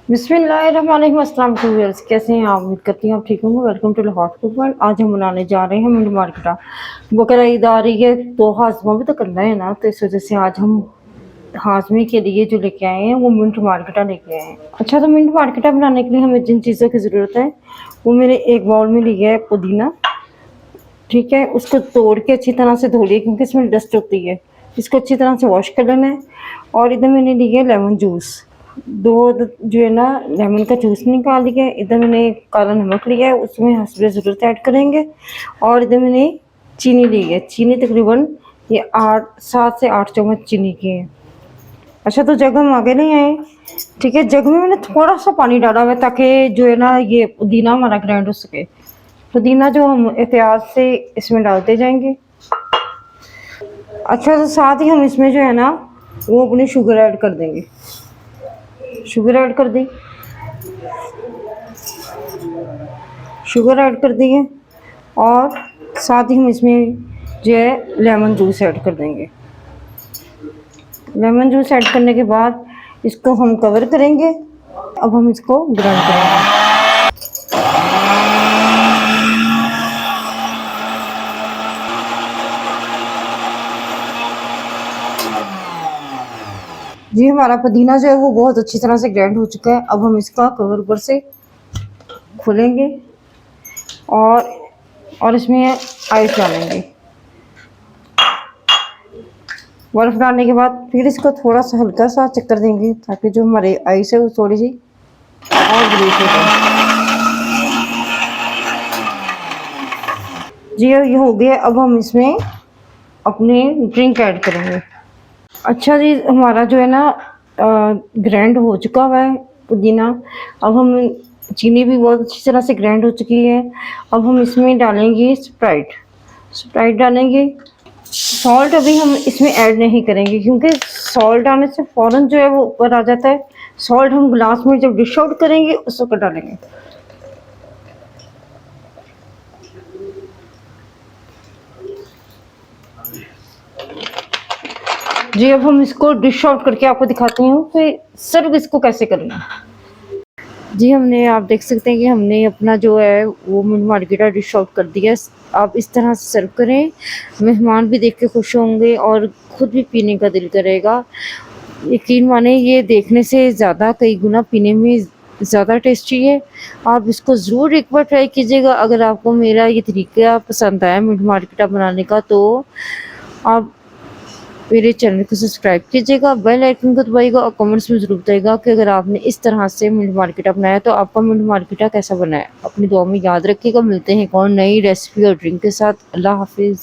बिस्मिल्लाहिर्रहमानिर्रहीम। अस्सलाम वालेकुम व्यूअर्स, कैसे हैं आप? उम्मीद करती हूँ आप ठीक होंगे। Welcome to hot cook world. आज हम बनाने जा रहे हैं मिंट मार्केटा। बकरा ईद आ रही है तो हाजमा भी तो करना है ना, तो इस वजह से आज हम हाजमे के लिए जो लेके आए हैं वो मिंट मार्केटा लेके आए हैं। अच्छा, तो मिंट मार्केटा बनाने के लिए हमें जिन चीज़ों की ज़रूरत है वो मैंने एक बाउल में लिया है पुदीना। ठीक है, उसको तोड़ के अच्छी तरह से धो लिया क्योंकि इसमें डस्ट होती है। इसको अच्छी तरह से वॉश कर लेना है। और इधर मैंने लिया है लेमन जूस, जो है ना लेमन का जूस निकाल लिया है। इधर मैंने काला नमक लिया है, उसमें हस्बे ज़रूरत ऐड करेंगे। और इधर मैंने चीनी ली है, चीनी तकरीबन ये 7 से 8 चम्मच चीनी की है। अच्छा, तो जग हम आगे नहीं आए। ठीक है, जग में मैंने थोड़ा सा पानी डाला हुआ है ताकि जो है ना ये पुदीना हमारा ग्राइंड हो सके। पुदीना जो हम एहतियात से इसमें डालते जाएंगे। अच्छा, तो साथ ही हम इसमें जो है ना वो अपनी शुगर ऐड कर देंगे। शुगर ऐड कर दी, शुगर ऐड कर दी है। और साथ ही हम इसमें जो है लेमन जूस ऐड कर देंगे। लेमन जूस ऐड करने के बाद इसको हम कवर करेंगे। अब हम इसको ग्राइंड करेंगे। जी, हमारा पुदीना जो है वो बहुत अच्छी तरह से ग्राइंड हो चुका है। अब हम इसका कवर ऊपर से खोलेंगे और इसमें आइस डालेंगे। बर्फ़ डालने के बाद फिर इसको थोड़ा सा हल्का सा चक्कर देंगे ताकि जो हमारे आइस है वो थोड़ी सी और ग्रेट हो जाए। जी, ये हो गया। अब हम इसमें अपने ड्रिंक ऐड करेंगे। अच्छा जी, हमारा जो है ना ग्राइंड हो चुका हुआ है पुदीना। अब हम चीनी भी बहुत अच्छी तरह से ग्राइंड हो चुकी है। अब हम इसमें डालेंगे स्प्राइट डालेंगे। सॉल्ट अभी हम इसमें ऐड नहीं करेंगे क्योंकि सॉल्ट डालने से फ़ौरन जो है वो ऊपर आ जाता है। सॉल्ट हम ग्लास में जब डिश आउट करेंगे उस वक्त डालेंगे। जी, अब हम इसको डिश आउट करके आपको दिखाती हूँ कि सर्व इसको कैसे करना है। जी, आप देख सकते हैं कि हमने अपना जो है वो मिंट मार्केटा डिश आउट कर दिया। आप इस तरह से सर्व करें, मेहमान भी देख के खुश होंगे और ख़ुद भी पीने का दिल करेगा। यकीन माने ये देखने से ज़्यादा कई गुना पीने में ज़्यादा टेस्टी है। आप इसको ज़रूर एक बार ट्राई कीजिएगा। अगर आपको मेरा ये तरीका पसंद आया मिंट मार्केटा बनाने का तो आप मेरे चैनल को सब्सक्राइब कीजिएगा, बेल आइकन को दबाइएगा और कमेंट्स में ज़रूर बताइएगा कि अगर आपने इस तरह से मिंट मार्केटा बनाया तो आपका मिंट मार्केटा कैसा बना है। अपनी दुआ में याद रखिएगा। मिलते हैं एक और नई रेसिपी और ड्रिंक के साथ। अल्लाह हाफिज़।